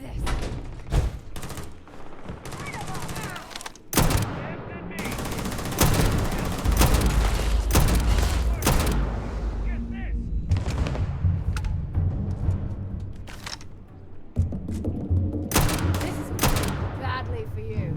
do this. This is badly for you.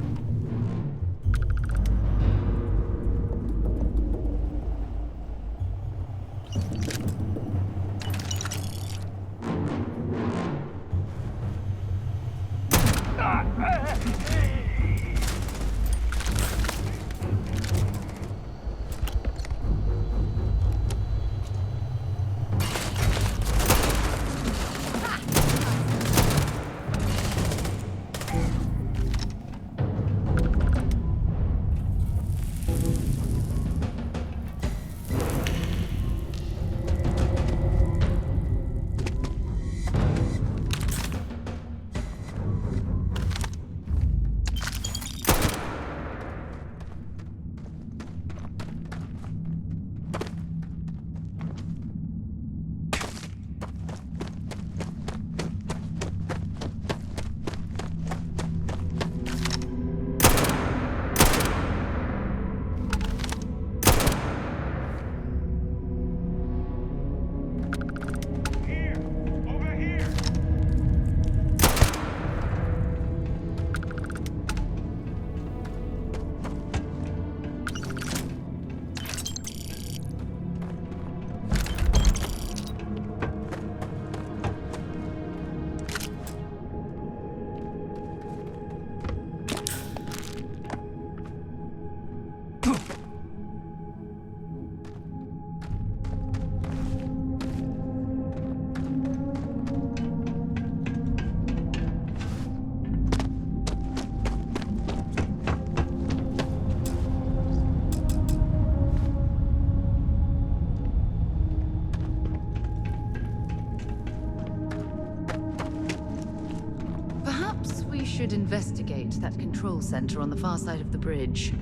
Perhaps we should investigate that control center on the far side of the bridge.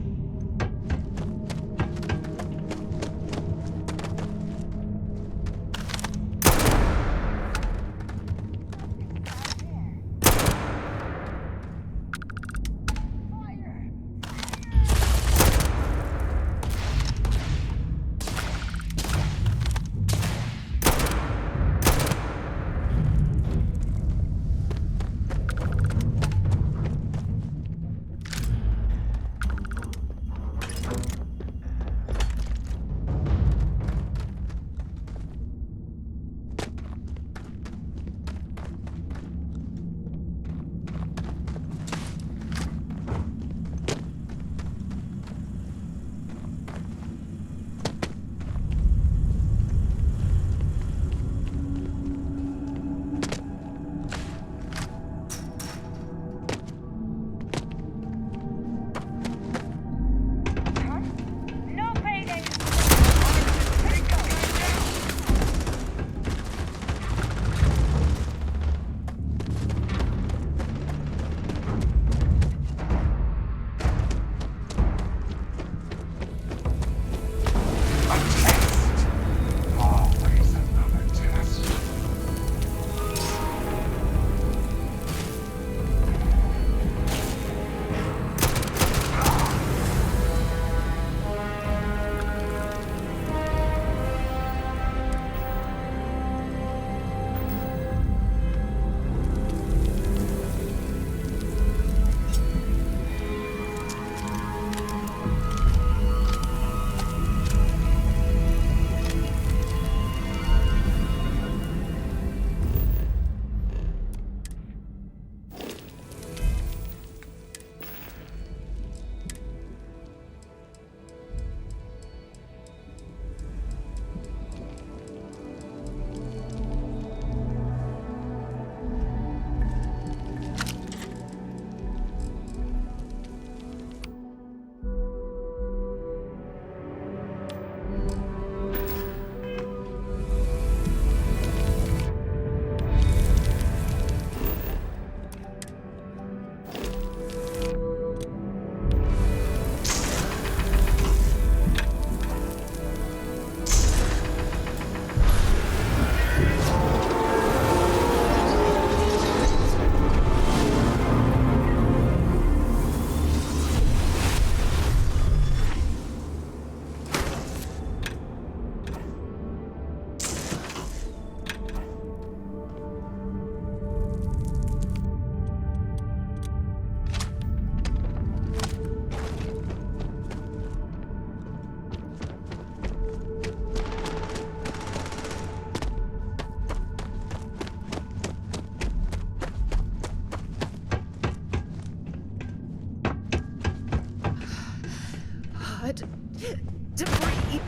to breathe.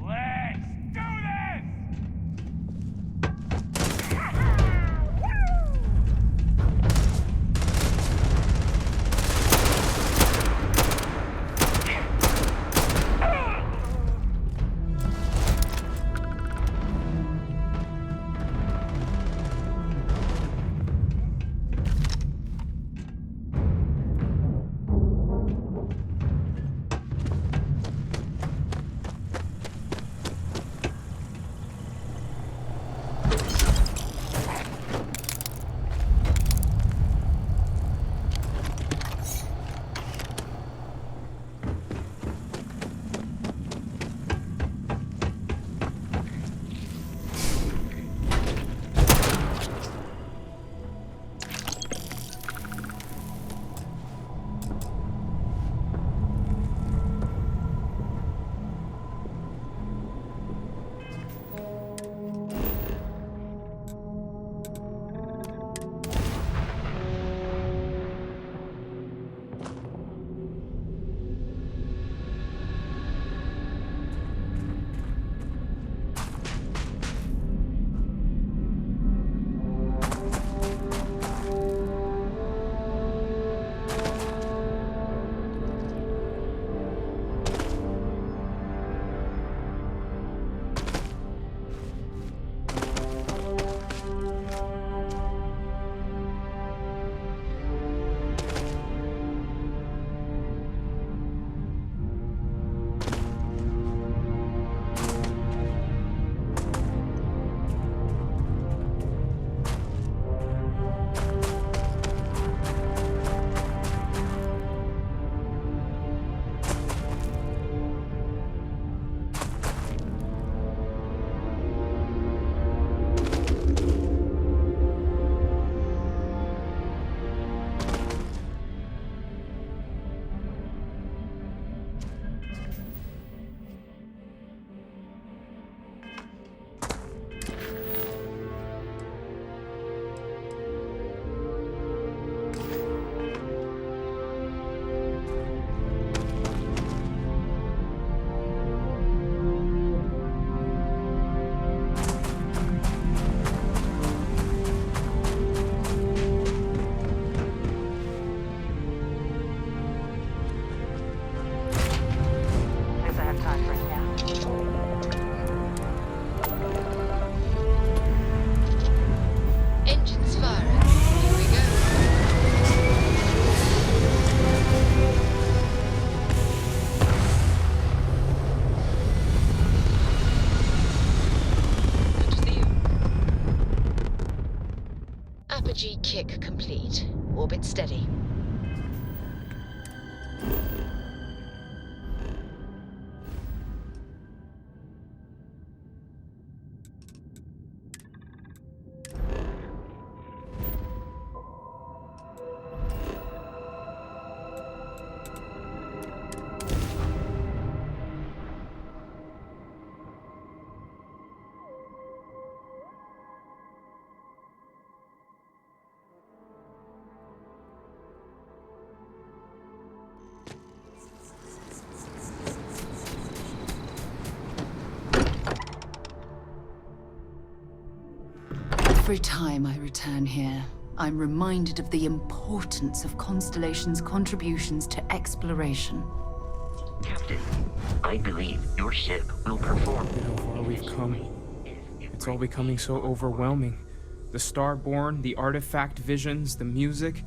Let's do this! Apogee kick complete. Orbit steady. Every time I return here, I'm reminded of the importance of Constellation's contributions to exploration. Captain, I believe your ship will perform. How far we've come. It's all becoming so overwhelming. The Starborn, the artifact visions, the music.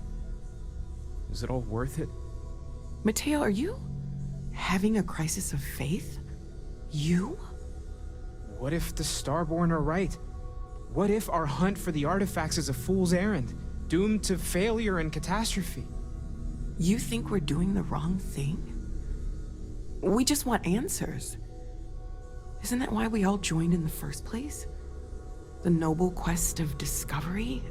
Is it all worth it? Mateo, are you having a crisis of faith? You? What if the Starborn are right? What if our hunt for the artifacts is a fool's errand, doomed to failure and catastrophe? You think we're doing the wrong thing? We just want answers. Isn't that why we all joined in the first place? The noble quest of discovery?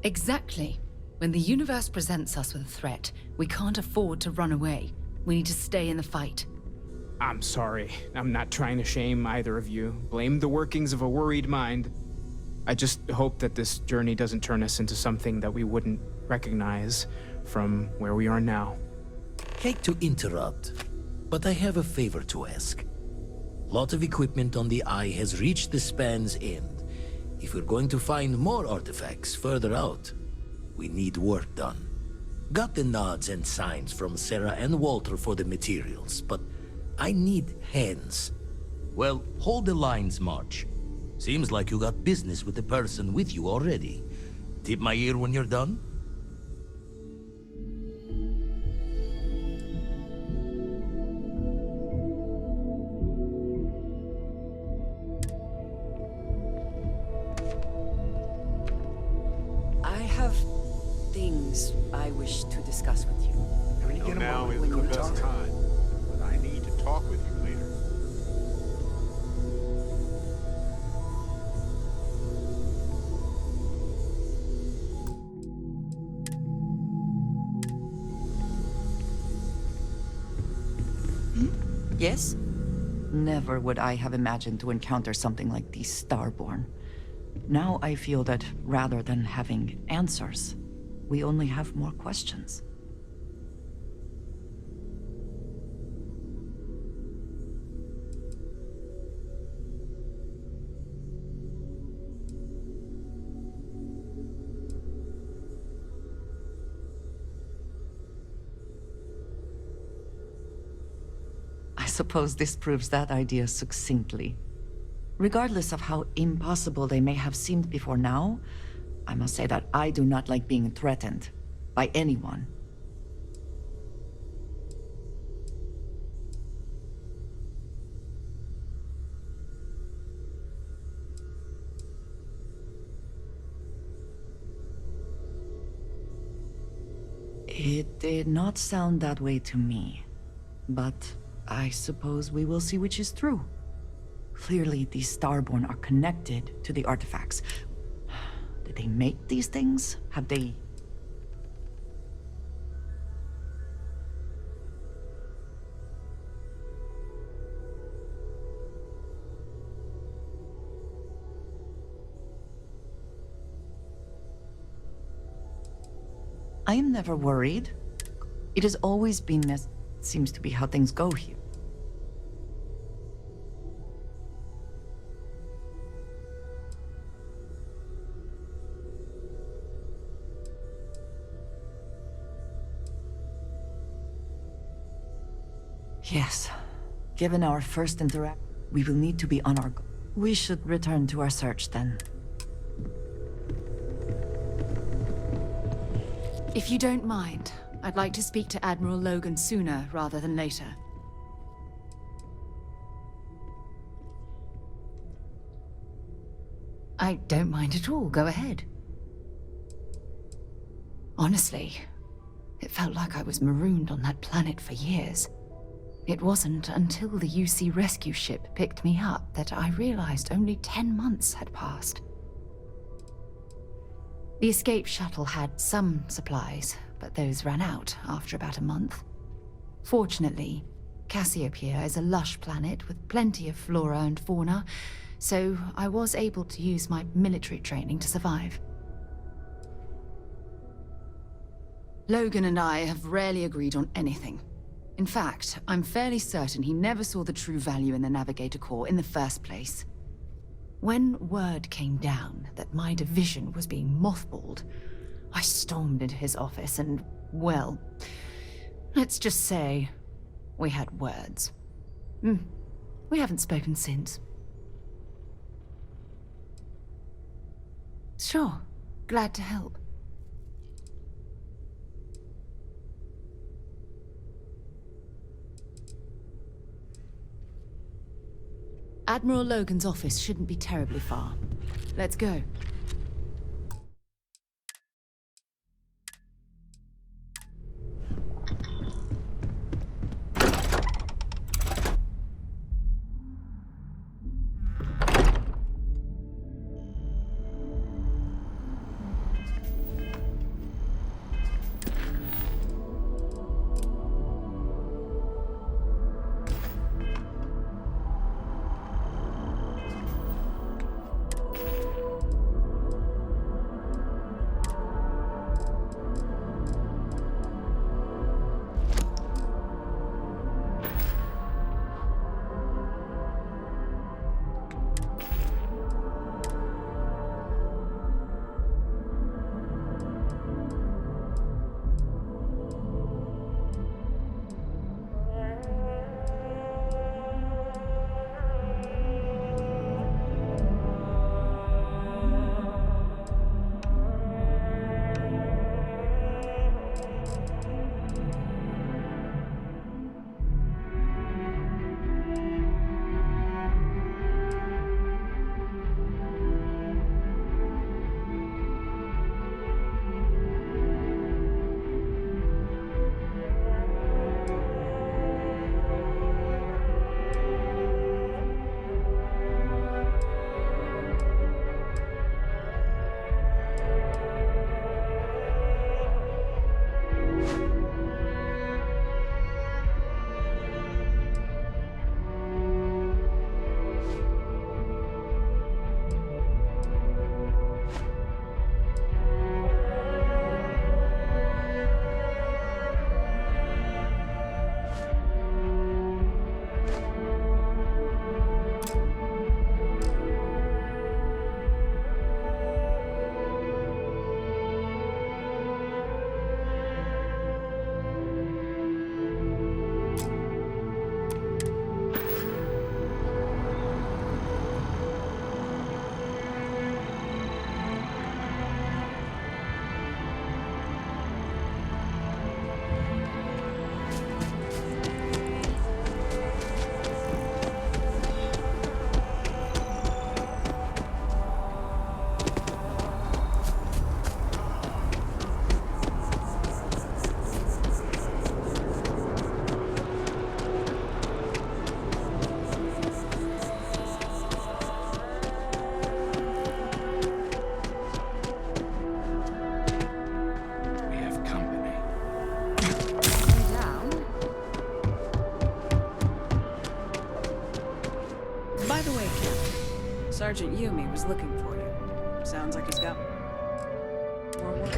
Exactly. When the universe presents us with a threat, we can't afford to run away. We need to stay in the fight. I'm sorry. I'm not trying to shame either of you. Blame the workings of a worried mind. I just hope that this journey doesn't turn us into something that we wouldn't recognize from where we are now. Hate to interrupt, but I have a favor to ask. Lot of equipment on the Eye has reached the span's end. If we're going to find more artifacts further out, we need work done. Got the nods and signs from Sarah and Walter for the materials, but I need hands. Well, hold the lines, March. Seems like you got business with the person with you already. Tip my ear when you're done? I have things I wish to discuss with you. Well, now is the best time, but I need to talk with you later. Yes? Never would I have imagined to encounter something like these Starborn. Now I feel that rather than having answers, we only have more questions. I suppose this proves that idea succinctly. Regardless of how impossible they may have seemed before now, I must say that I do not like being threatened by anyone. It did not sound that way to me, but I suppose we will see which is true. Clearly, these Starborn are connected to the artifacts. Did they make these things? Have they... I am never worried. It has always been as seems to be how things go here. Yes. Given our first interaction, we will need to be on our guard. We should return to our search then. If you don't mind, I'd like to speak to Admiral Logan sooner rather than later. I don't mind at all. Go ahead. Honestly, it felt like I was marooned on that planet for years. It wasn't until the UC rescue ship picked me up that I realized only 10 months had passed. The escape shuttle had some supplies, but those ran out after about a month. Fortunately, Cassiopeia is a lush planet with plenty of flora and fauna, so I was able to use my military training to survive. Logan and I have rarely agreed on anything. In fact, I'm fairly certain he never saw the true value in the Navigator Corps in the first place. When word came down that my division was being mothballed, I stormed into his office and, well, let's just say we had words. We haven't spoken since. Sure, glad to help. Admiral Logan's office shouldn't be terribly far. Let's go. Sergeant Yumi was looking for you. Sounds like he's got more work.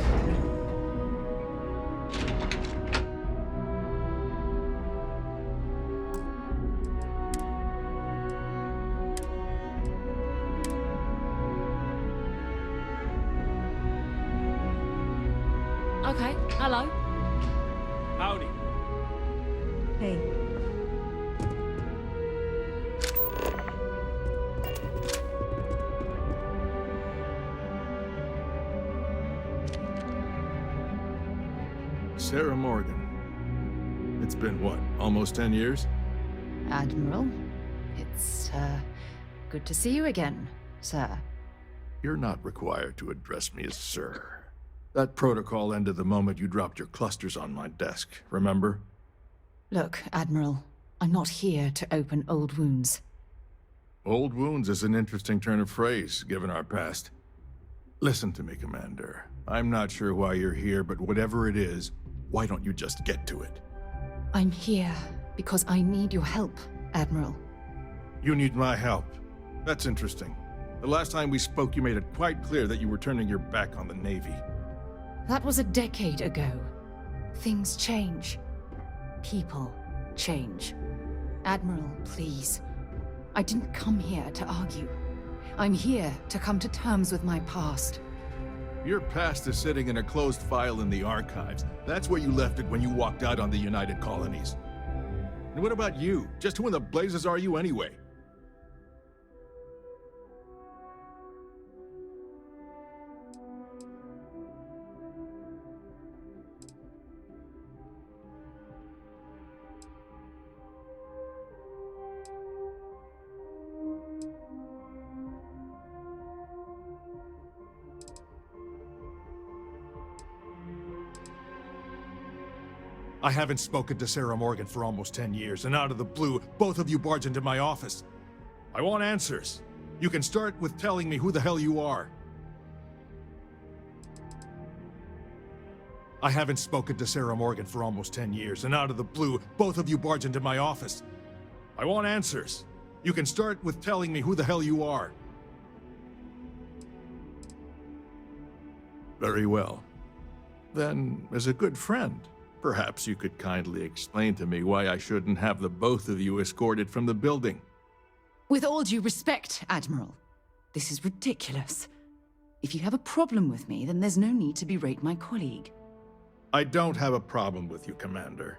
Okay, hello. Howdy. Hey. Sarah Morgan. It's been what, almost 10 years? Admiral, it's, good to see you again, sir. You're not required to address me as sir. That protocol ended the moment you dropped your clusters on my desk, remember? Look, Admiral, I'm not here to open old wounds. Old wounds is an interesting turn of phrase, given our past. Listen to me, Commander. I'm not sure why you're here, but whatever it is, why don't you just get to it? I'm here because I need your help, Admiral. You need my help. That's interesting. The last time we spoke, you made it quite clear that you were turning your back on the Navy. That was a decade ago. Things change. People change. Admiral, please. I didn't come here to argue. I'm here to come to terms with my past. Your past is sitting in a closed file in the archives. That's where you left it when you walked out on the United Colonies. And what about you? Just who in the blazes are you anyway? I haven't spoken to Sarah Morgan for almost 10 years, and out of the blue, both of you barge into my office. I want answers. You can start with telling me who the hell you are. I haven't spoken to Sarah Morgan for almost 10 years, and out of the blue, both of you barge into my office. I want answers. You can start with telling me who the hell you are. Very well. Then, as a good friend, perhaps you could kindly explain to me why I shouldn't have the both of you escorted from the building. With all due respect, Admiral, this is ridiculous. If you have a problem with me, then there's no need to berate my colleague. I don't have a problem with you, Commander.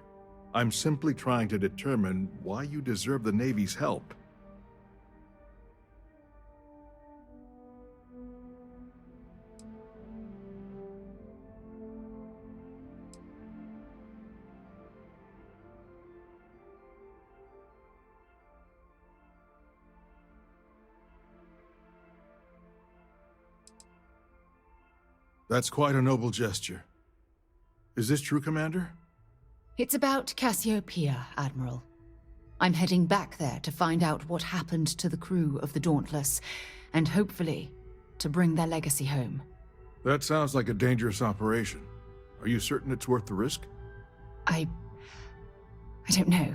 I'm simply trying to determine why you deserve the Navy's help. That's quite a noble gesture. Is this true, Commander? It's about Cassiopeia, Admiral. I'm heading back there to find out what happened to the crew of the Dauntless, and hopefully, to bring their legacy home. That sounds like a dangerous operation. Are you certain it's worth the risk? I don't know.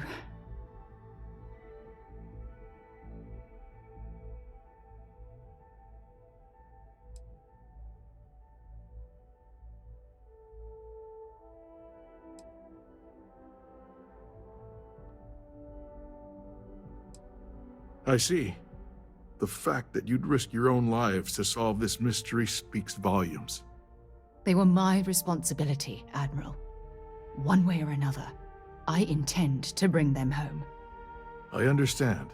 I see. The fact that you'd risk your own lives to solve this mystery speaks volumes. They were my responsibility, Admiral. One way or another, I intend to bring them home. I understand.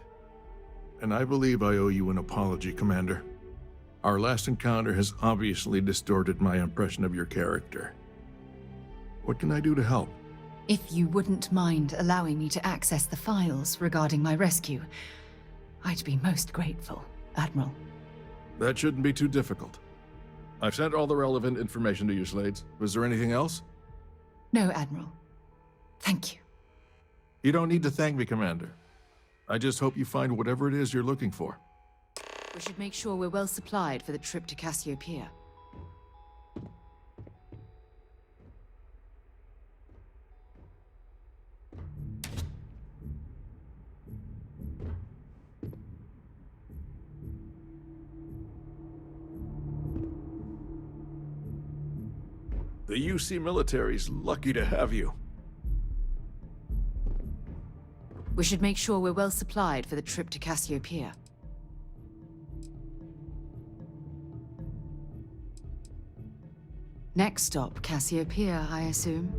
And I believe I owe you an apology, Commander. Our last encounter has obviously distorted my impression of your character. What can I do to help? If you wouldn't mind allowing me to access the files regarding my rescue, I'd be most grateful, Admiral. That shouldn't be too difficult. I've sent all the relevant information to you, Slades. Was there anything else? No, Admiral. Thank you. You don't need to thank me, Commander. I just hope you find whatever it is you're looking for. We should make sure we're well supplied for the trip to Cassiopeia. The UC military's lucky to have you. We should make sure we're well supplied for the trip to Cassiopeia. Next stop, Cassiopeia, I assume.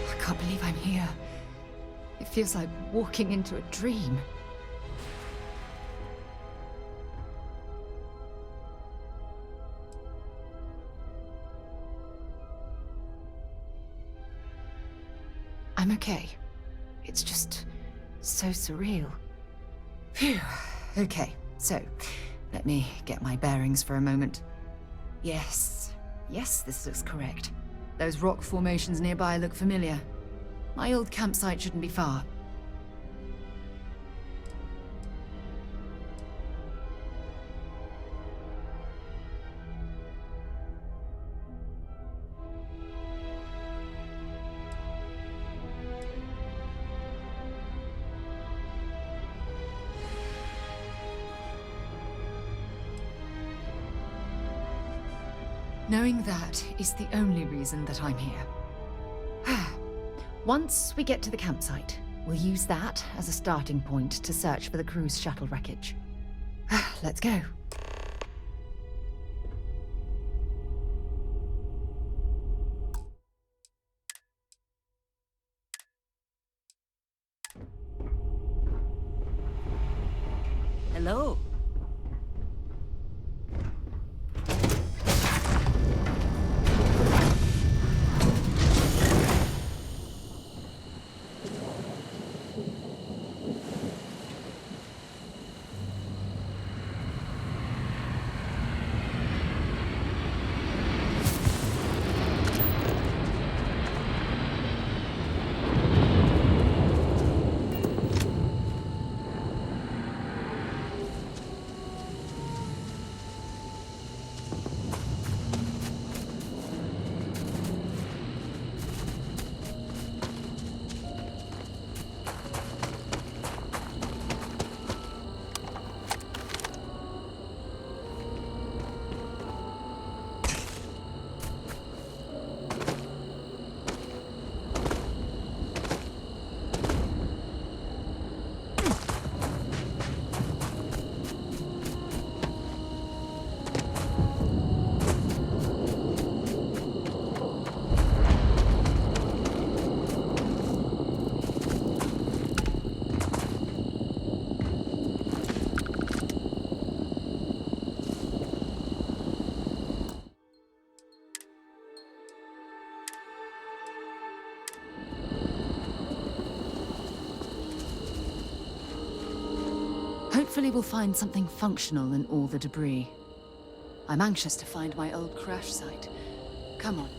I can't believe I'm here. It feels like walking into a dream. I'm okay. It's just so surreal. Phew. Okay, so let me get my bearings for a moment. Yes, this looks correct. Those rock formations nearby look familiar. My old campsite shouldn't be far. Knowing that is the only reason that I'm here. Once we get to the campsite, we'll use that as a starting point to search for the cruise shuttle wreckage. Let's go. Hello. Hopefully we'll find something functional in all the debris. I'm anxious to find my old crash site. Come on.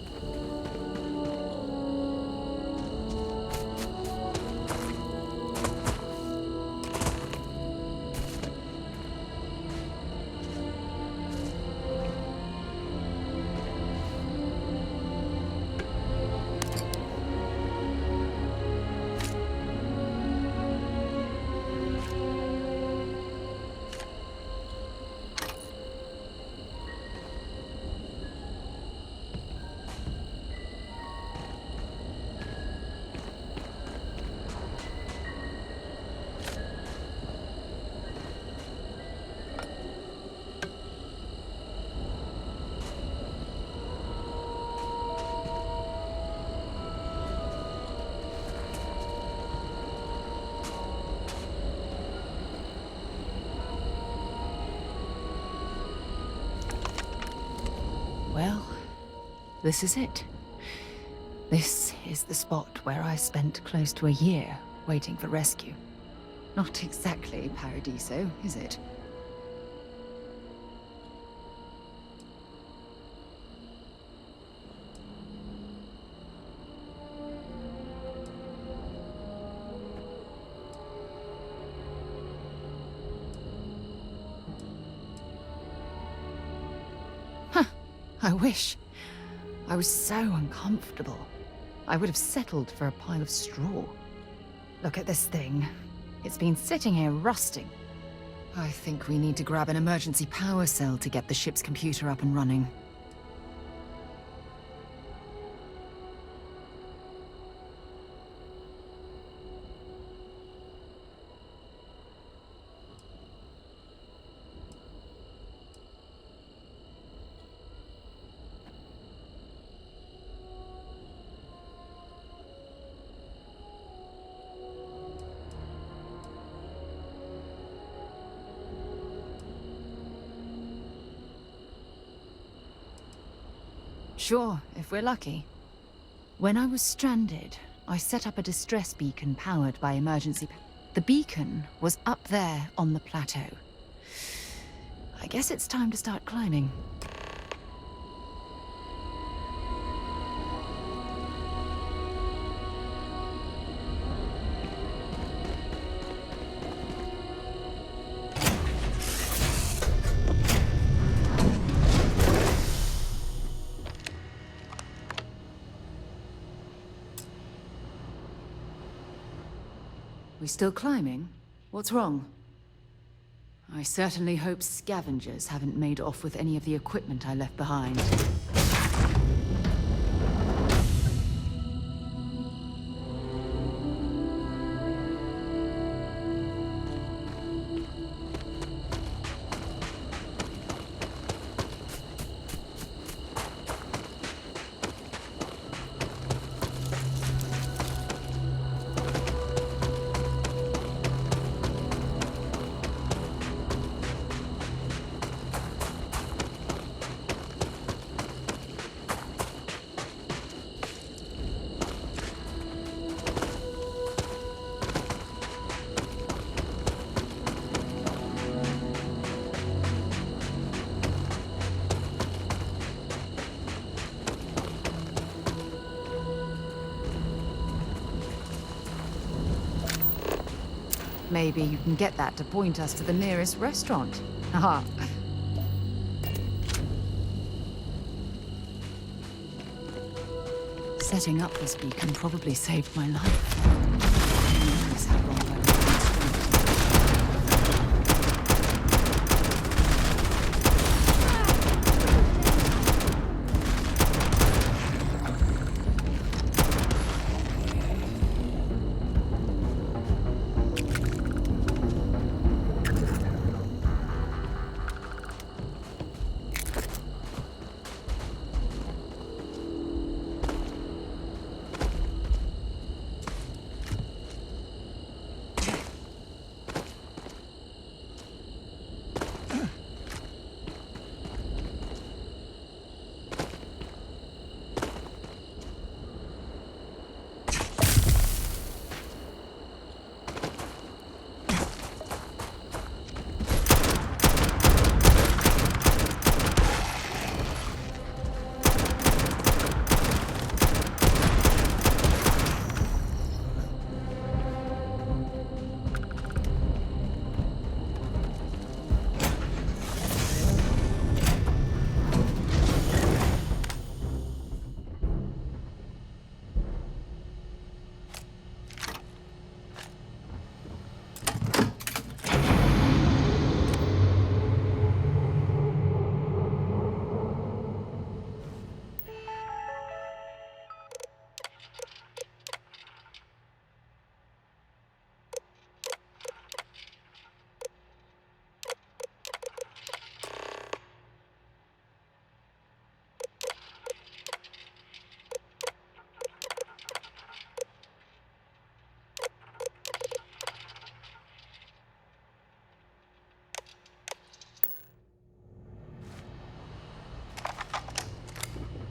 Well, this is it. This is the spot where I spent close to a year waiting for rescue. Not exactly Paradiso, is it? I wish. I was so uncomfortable. I would have settled for a pile of straw. Look at this thing. It's been sitting here rusting. I think we need to grab an emergency power cell to get the ship's computer up and running. Sure, if we're lucky. When I was stranded, I set up a distress beacon powered by emergency. The beacon was up there on the plateau. I guess it's time to start climbing. We still climbing? What's wrong? I certainly hope scavengers haven't made off with any of the equipment I left behind. Maybe you can get that to point us to the nearest restaurant. Haha. Setting up this beacon probably saved my life. Who knows how long I was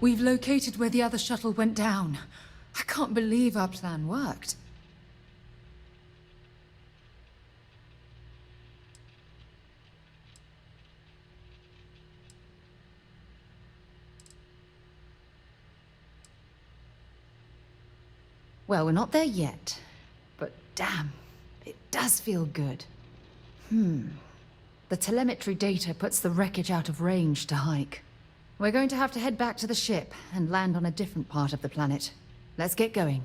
We've located where the other shuttle went down. I can't believe our plan worked. Well, we're not there yet. But damn, it does feel good. The telemetry data puts the wreckage out of range to hike. We're going to have to head back to the ship and land on a different part of the planet. Let's get going.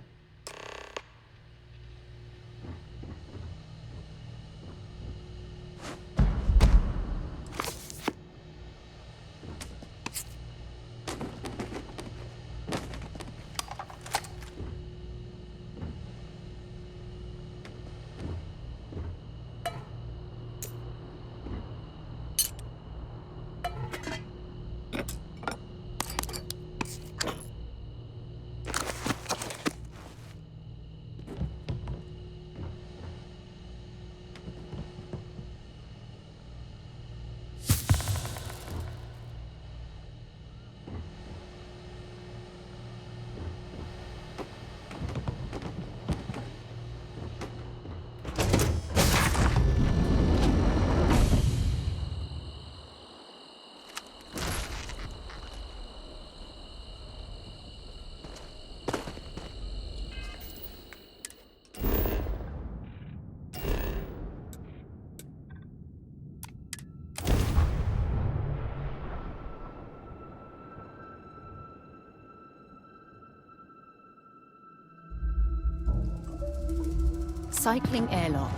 Cycling airlock.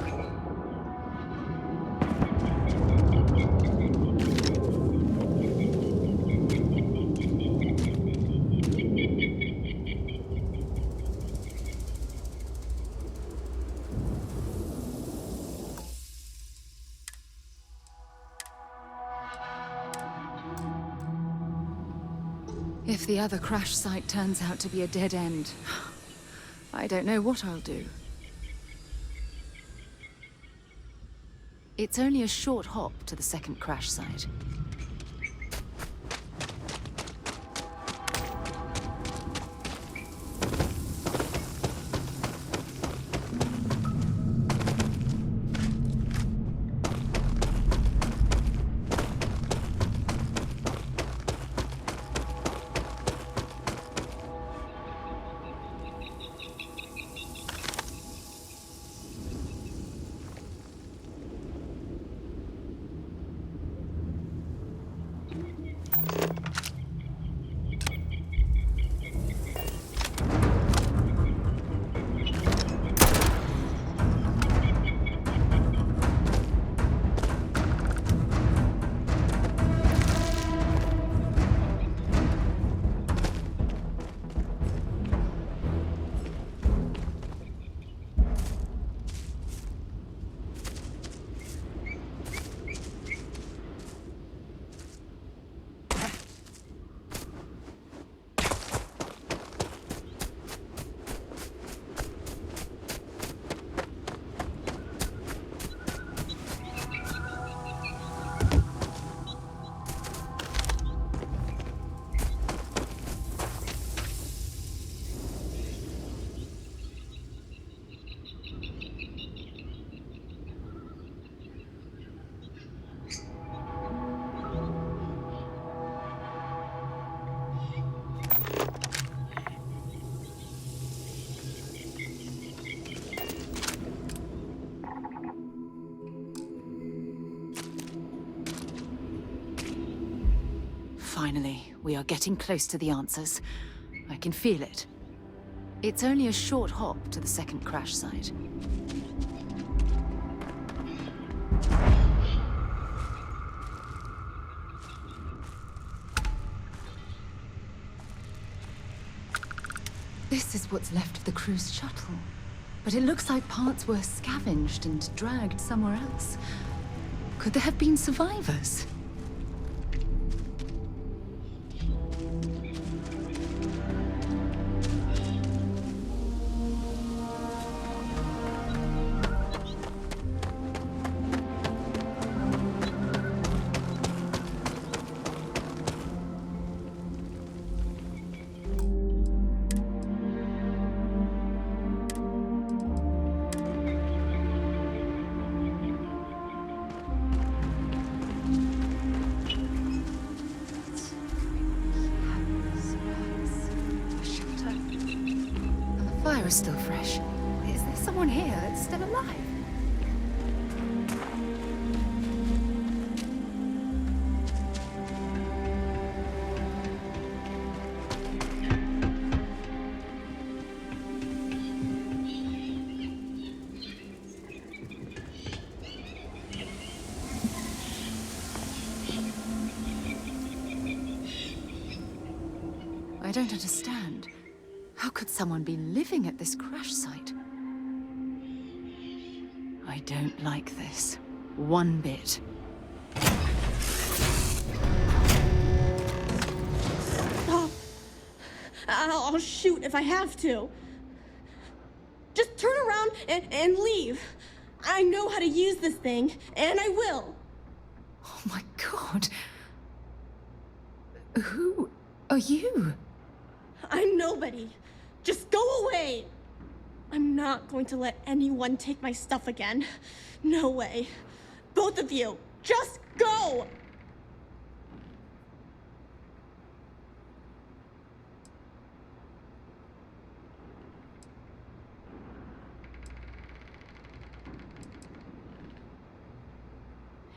If the other crash site turns out to be a dead end, I don't know what I'll do. It's only a short hop to the second crash site. Finally, we are getting close to the answers. I can feel it. It's only a short hop to the second crash site. This is what's left of the cruise shuttle. But it looks like parts were scavenged and dragged somewhere else. Could there have been survivors? air is still fresh. Is there someone here that's still alive? I don't understand. How could someone be living at this crash site? I don't like this. One bit. Oh, I'll shoot if I have to. Just turn around and leave. I know how to use this thing, and I will. Oh my god. Who are you? I'm nobody. Just go away. I'm not going to let anyone take my stuff again. No way. Both of you, just go!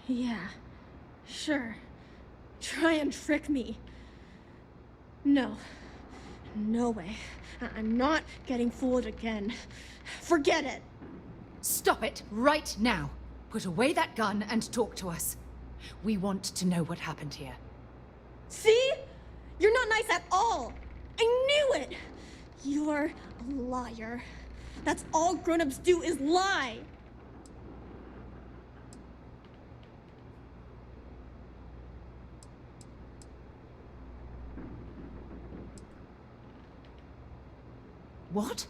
Yeah, sure. Try and trick me. No. No way. I'm not getting fooled again. Forget it. Stop it right now. Put away that gun and talk to us. We want to know what happened here. See? You're not nice at all. I knew it. You're a liar. That's all grown-ups do is lie. What?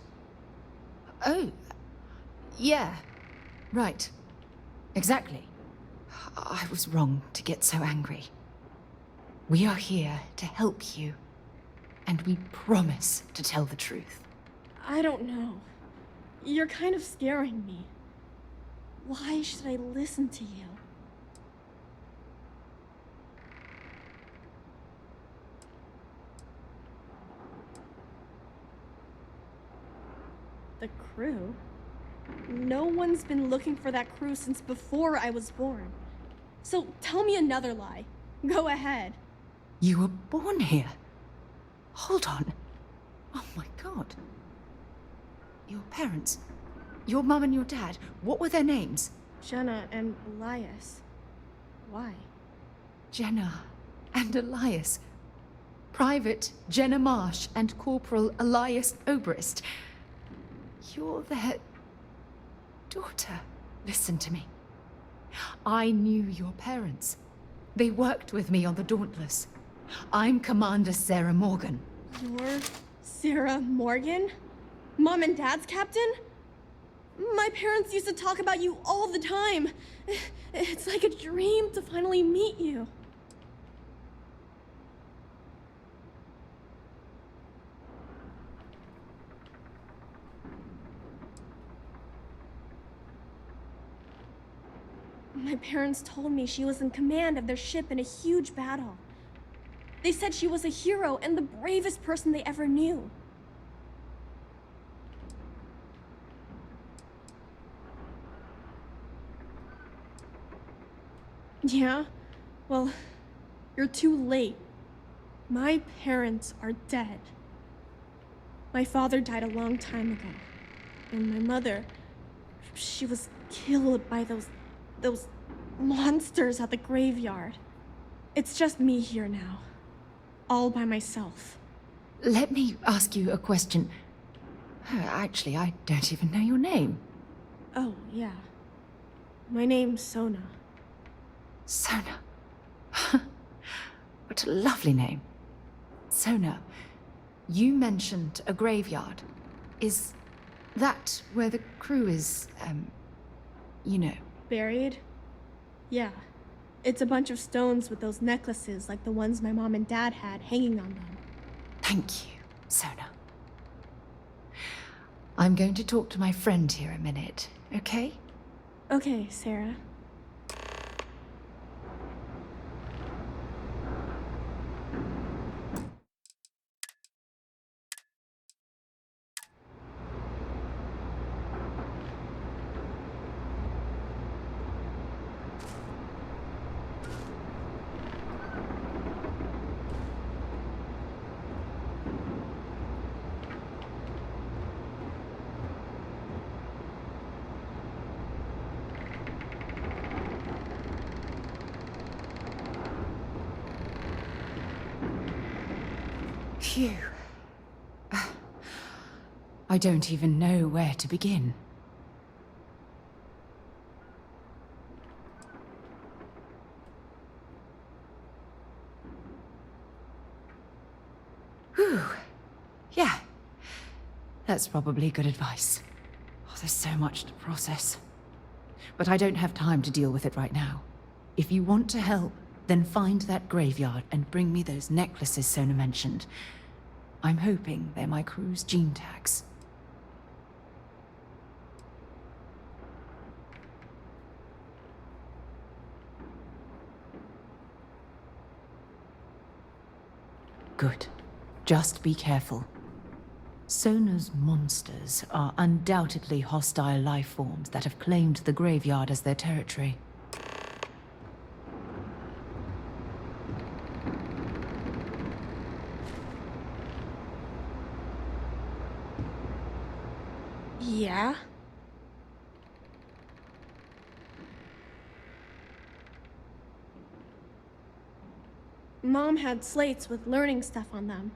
Oh, yeah. Right. Exactly. I was wrong to get so angry. We are here to help you, and we promise to tell the truth. I don't know. You're kind of scaring me. Why should I listen to you? The crew? No one's been looking for that crew since before I was born. So tell me another lie. Go ahead. You were born here? Hold on. Oh my god. Your parents, your mum and your dad, what were their names? Jenna and Elias. Why? Jenna and Elias. Private Jenna Marsh and Corporal Elias Obrist. You're their daughter. Listen to me. I knew your parents. They worked with me on the Dauntless. I'm Commander Sarah Morgan. You're Sarah Morgan? Mom and Dad's captain? My parents used to talk about you all the time. It's like a dream to finally meet you. My parents told me she was in command of their ship in a huge battle. They said she was a hero and the bravest person they ever knew. Yeah? Well, you're too late. My parents are dead. My father died a long time ago. And my mother, she was killed by those monsters at the graveyard. It's just me here now. All by myself. Let me ask you a question. Actually, I don't even know your name. Oh, yeah. My name's Sona. Sona. What a lovely name. Sona, you mentioned a graveyard. Is that where the crew is, you know? Buried? Yeah. It's a bunch of stones with those necklaces like the ones my mom and dad had hanging on them. Thank you, Sona. I'm going to talk to my friend here a minute, okay? Okay, Sarah. Phew. I don't even know where to begin. Whew. Yeah. That's probably good advice. Oh, there's so much to process. But I don't have time to deal with it right now. If you want to help, then find that graveyard and bring me those necklaces Sona mentioned. I'm hoping they're my crew's gene tags. Good. Just be careful. Sona's monsters are undoubtedly hostile life forms that have claimed the graveyard as their territory. Yeah? Mom had slates with learning stuff on them.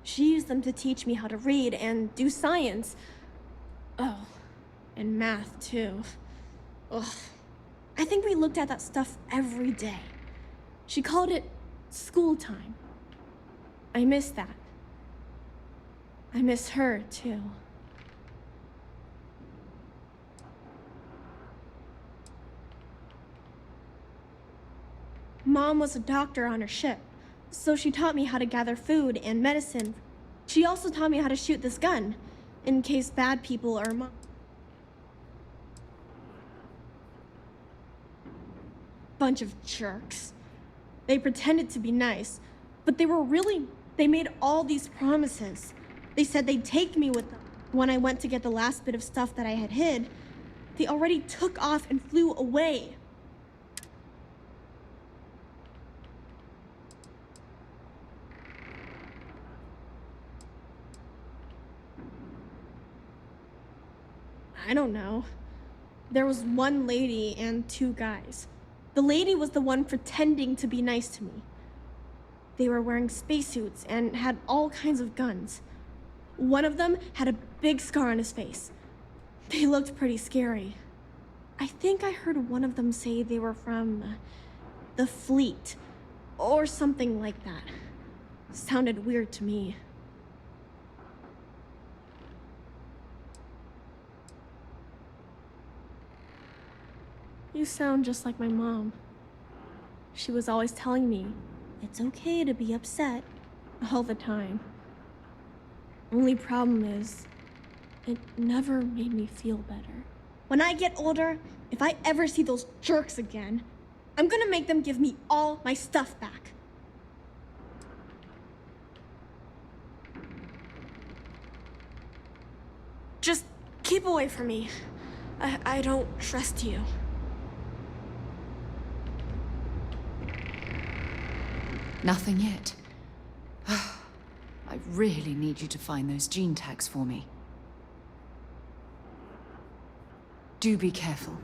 She used them to teach me how to read and do science. Oh, and math too. Ugh. I think we looked at that stuff every day. She called it school time. I miss that. I miss her too. Mom was a doctor on her ship, so she taught me how to gather food and medicine. She also taught me how to shoot this gun, in case bad people or bunch of jerks. They pretended to be nice, but they made all these promises. They said they'd take me with them. When I went to get the last bit of stuff that I had hid, they already took off and flew away. I don't know. There was one lady and two guys. The lady was the one pretending to be nice to me. They were wearing spacesuits and had all kinds of guns. One of them had a big scar on his face. They looked pretty scary. I think I heard one of them say they were from the fleet, or something like that. Sounded weird to me. You sound just like my mom. She was always telling me, it's okay to be upset, all the time. Only problem is, it never made me feel better. When I get older, if I ever see those jerks again, I'm gonna make them give me all my stuff back. Just keep away from me. I don't trust you. Nothing yet. I really need you to find those gene tags for me. Do be careful.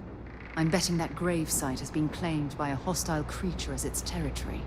I'm betting that grave site has been claimed by a hostile creature as its territory.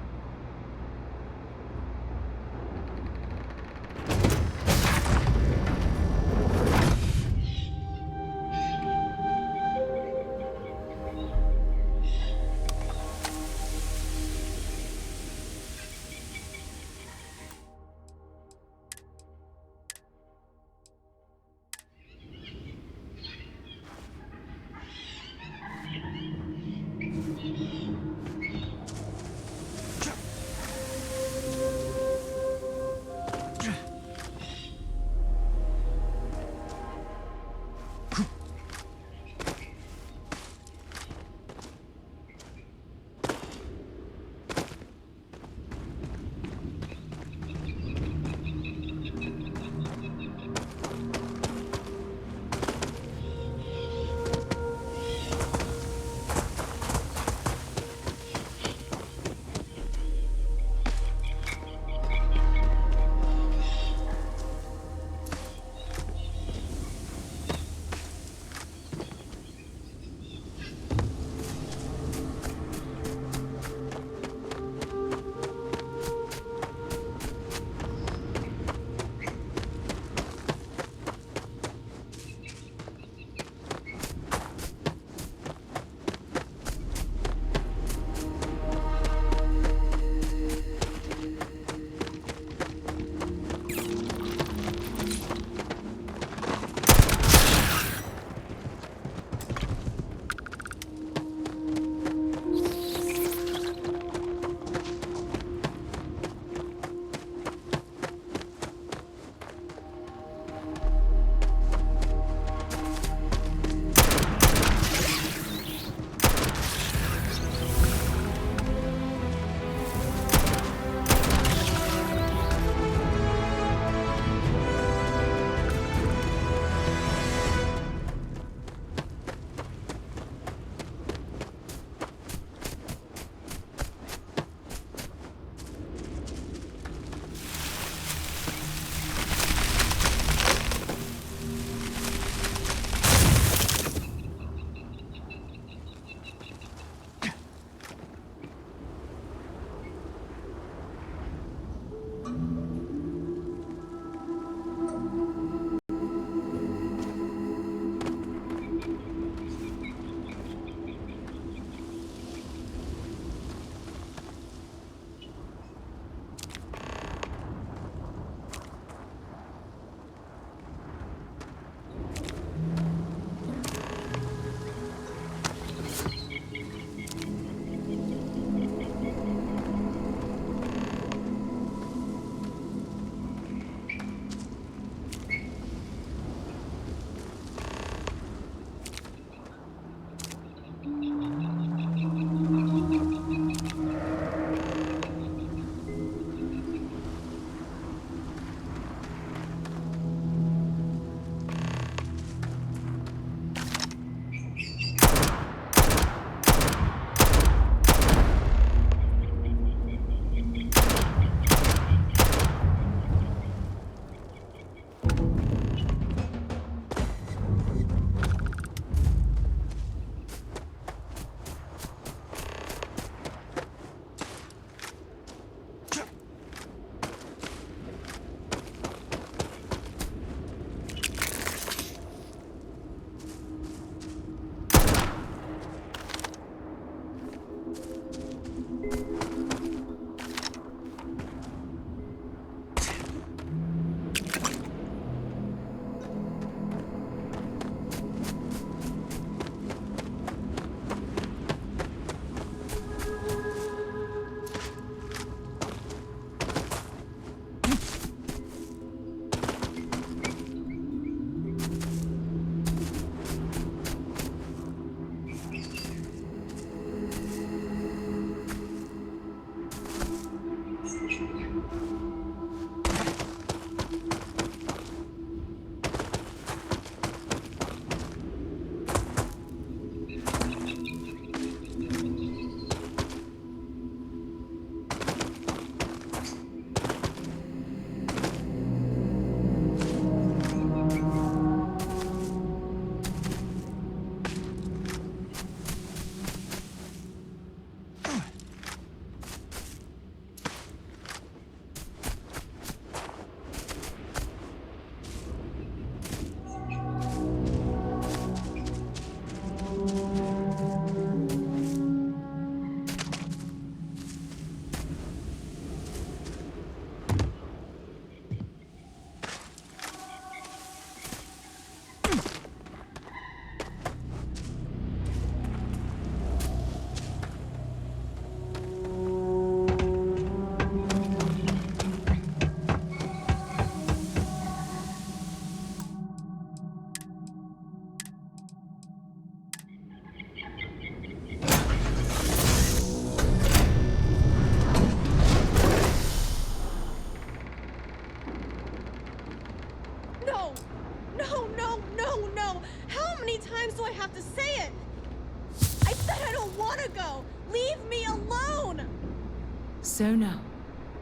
So now,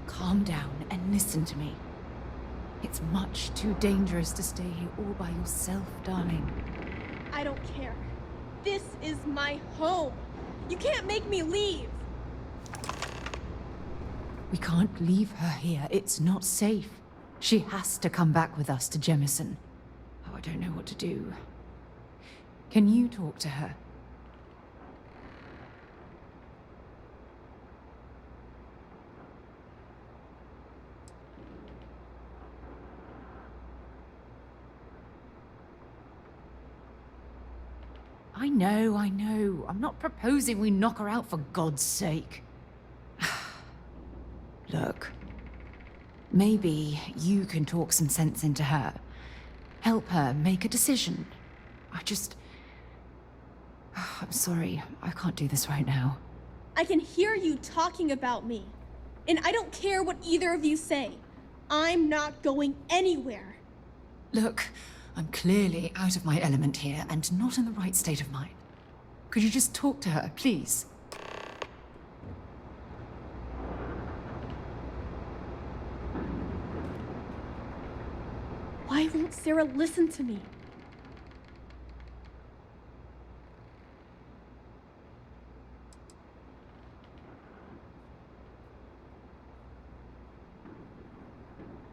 calm down and listen to me. It's much too dangerous to stay here all by yourself, darling. I don't care. This is my home. You can't make me leave. We can't leave her here. It's not safe. She has to come back with us to Jemison. Oh, I don't know what to do. Can you talk to her? I know. I'm not proposing we knock her out for God's sake. Look, maybe you can talk some sense into her. Help her make a decision. I'm sorry, I can't do this right now. I can hear you talking about me. And I don't care what either of you say. I'm not going anywhere. Look, I'm clearly out of my element here and not in the right state of mind. Could you just talk to her, please? Why won't Sarah listen to me?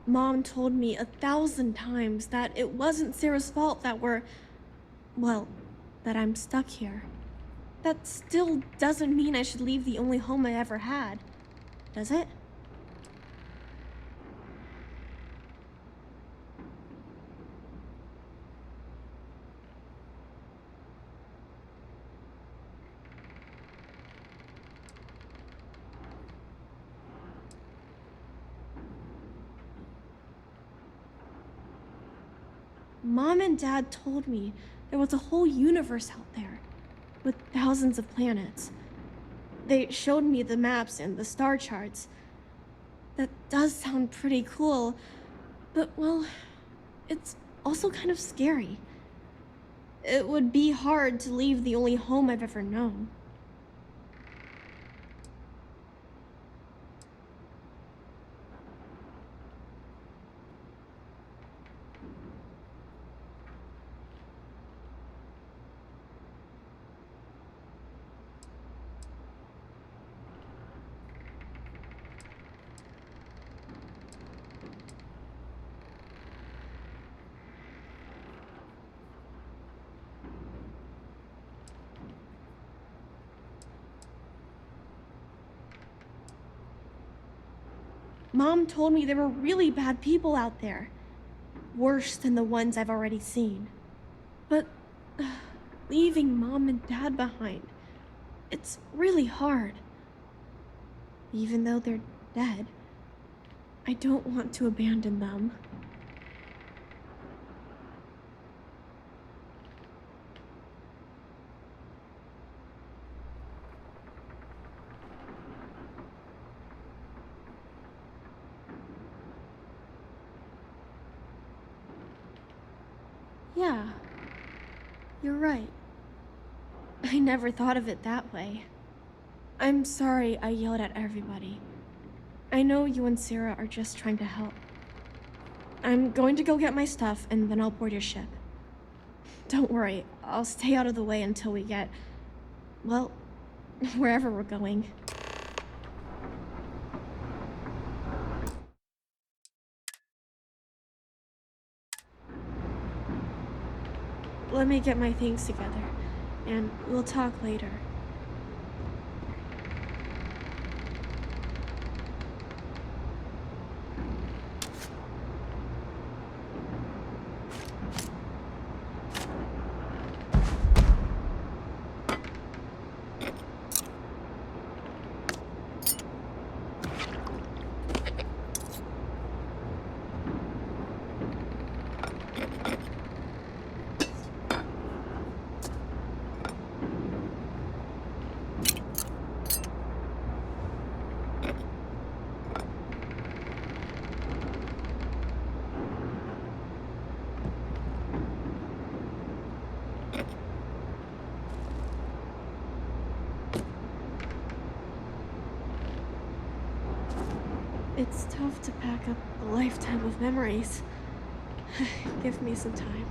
Mom told me 1,000 times that it wasn't Sarah's fault that that I'm stuck here. That still doesn't mean I should leave the only home I ever had, does it? Mom and Dad told me there was a whole universe out there, with thousands of planets. They showed me the maps and the star charts. That does sound pretty cool, but well, it's also kind of scary. It would be hard to leave the only home I've ever known. Mom told me there were really bad people out there. Worse than the ones I've already seen. But leaving Mom and Dad behind, it's really hard. Even though they're dead, I don't want to abandon them. Yeah, you're right. I never thought of it that way. I'm sorry I yelled at everybody. I know you and Sarah are just trying to help. I'm going to go get my stuff and then I'll board your ship. Don't worry, I'll stay out of the way until we get, well, wherever we're going. Let me get my things together, and we'll talk later. It's tough to pack up a lifetime of memories. Give me some time.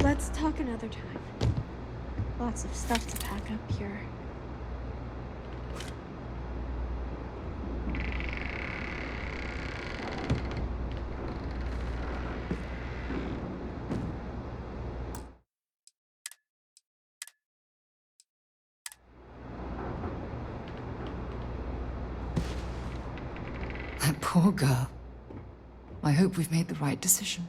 Let's talk another time. Lots of stuff to pack up here. That poor girl. I hope we've made the right decision.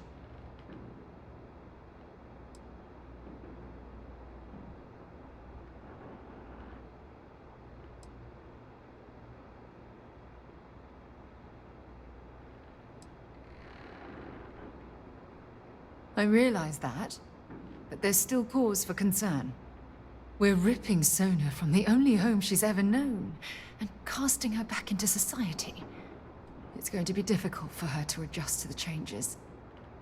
I realize that, but there's still cause for concern. We're ripping Sona from the only home she's ever known and casting her back into society. It's going to be difficult for her to adjust to the changes.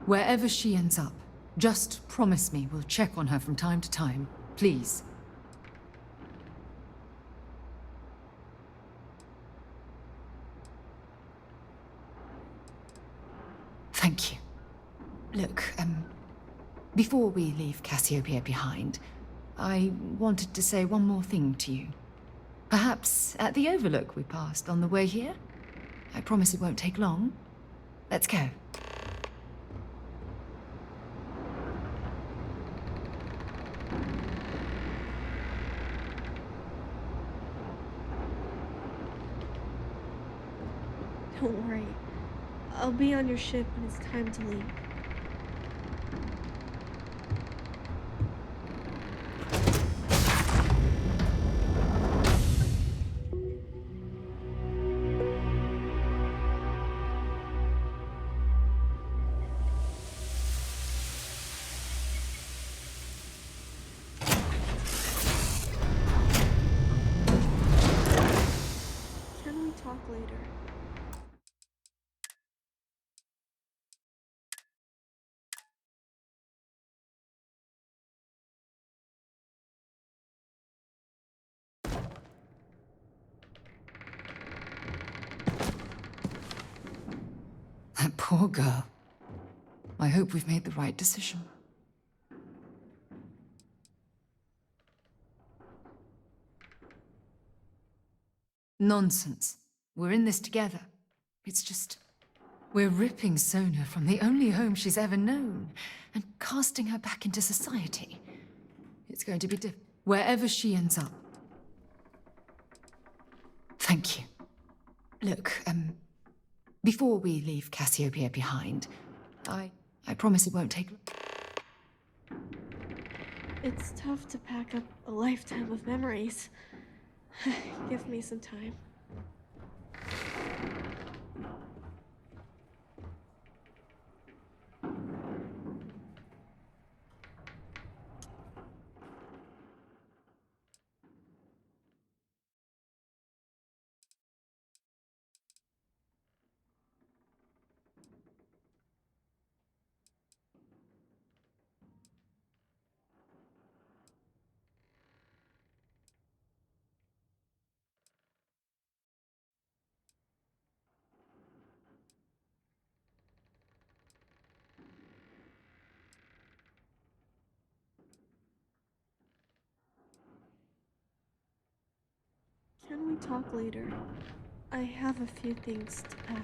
Wherever she ends up, just promise me we'll check on her from time to time, please. Thank you. Look, before we leave Cassiopeia behind, I wanted to say one more thing to you. Perhaps at the overlook we passed on the way here? I promise it won't take long. Let's go. Don't worry. I'll be on your ship when it's time to leave. Can we talk later? That poor girl. I hope we've made the right decision. Nonsense. We're in this together. It's just... we're ripping Sona from the only home she's ever known and casting her back into society. It's going to be wherever she ends up. Thank you. Look, before we leave Cassiopeia behind, I promise it won't take... It's tough to pack up a lifetime of memories. Give me some time. Can we talk later? I have a few things to pack.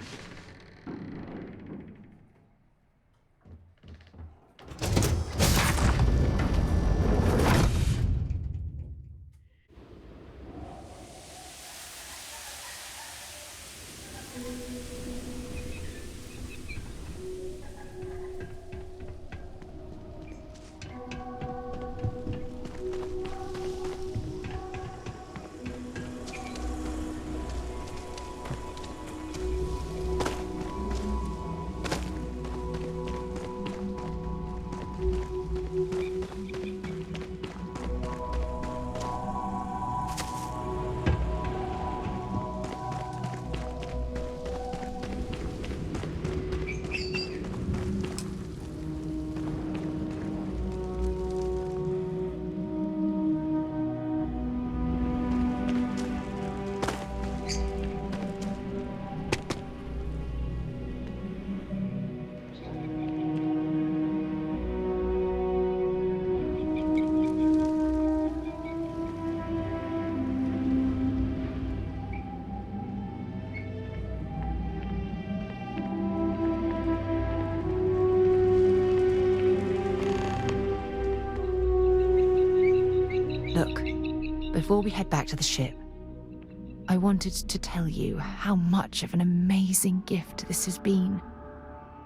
Before we head back to the ship, I wanted to tell you how much of an amazing gift this has been.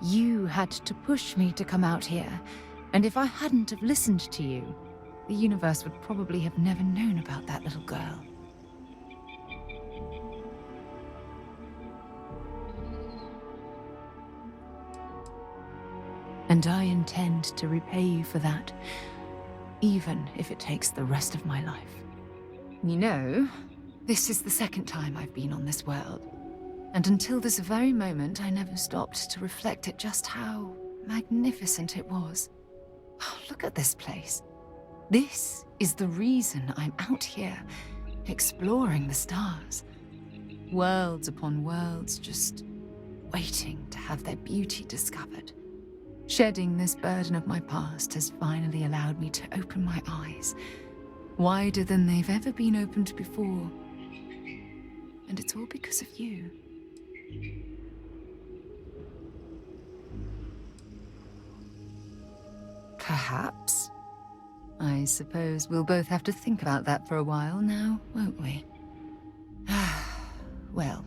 You had to push me to come out here, and if I hadn't have listened to you, the universe would probably have never known about that little girl. And I intend to repay you for that, even if it takes the rest of my life. You know, this is the second time I've been on this world. And until this very moment, I never stopped to reflect at just how magnificent it was. Oh, look at this place. This is the reason I'm out here, exploring the stars. Worlds upon worlds, just waiting to have their beauty discovered. Shedding this burden of my past has finally allowed me to open my eyes, wider than they've ever been opened before. And it's all because of you. Perhaps. I suppose we'll both have to think about that for a while now, won't we? Well,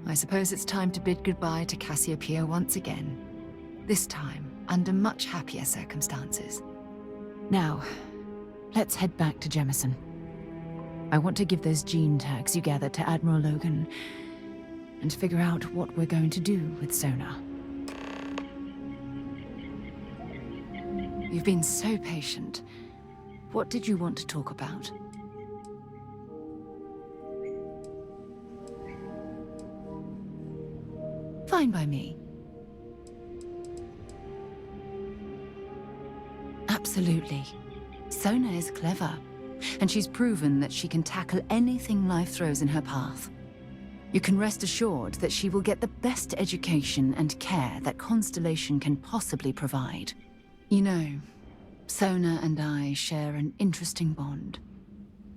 I suppose it's time to bid goodbye to Cassiopeia once again. This time, under much happier circumstances. Now, let's head back to Jemison. I want to give those gene tags you gathered to Admiral Logan and figure out what we're going to do with Sona. You've been so patient. What did you want to talk about? Fine by me. Absolutely. Sona is clever, and she's proven that she can tackle anything life throws in her path. You can rest assured that she will get the best education and care that Constellation can possibly provide. You know, Sona and I share an interesting bond.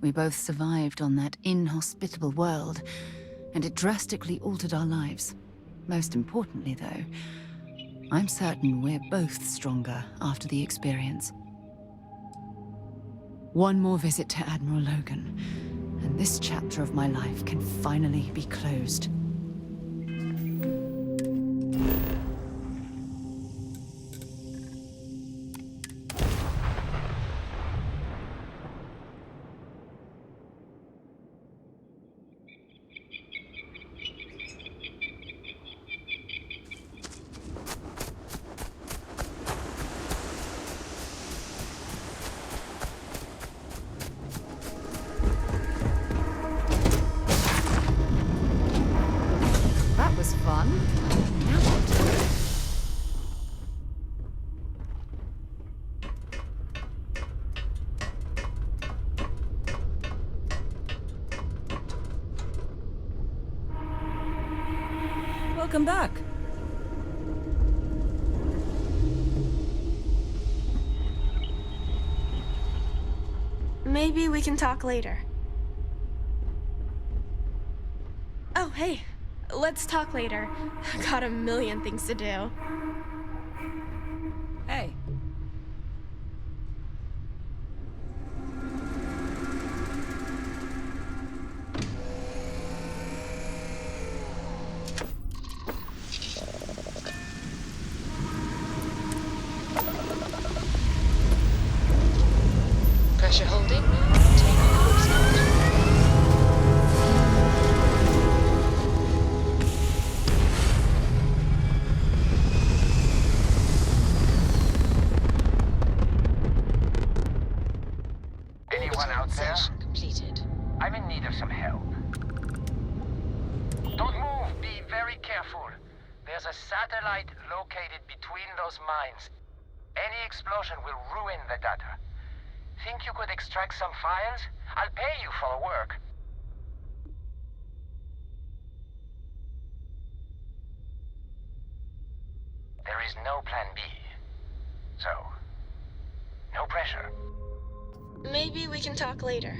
We both survived on that inhospitable world, and it drastically altered our lives. Most importantly, though, I'm certain we're both stronger after the experience. One more visit to Admiral Logan, and this chapter of my life can finally be closed. Fun. Now what? Welcome back. Maybe we can talk later. Oh, hey. Let's talk later. Got a million things to do. Hey. Pressure holding. Take course correction. Anyone out there? Completed. I'm in need of some help. Don't move. Be very careful. There's a satellite located between those mines. Any explosion will ruin the data. Think you could extract some files? I'll pay you for the work. There is no plan B. So, no pressure. Maybe we can talk later.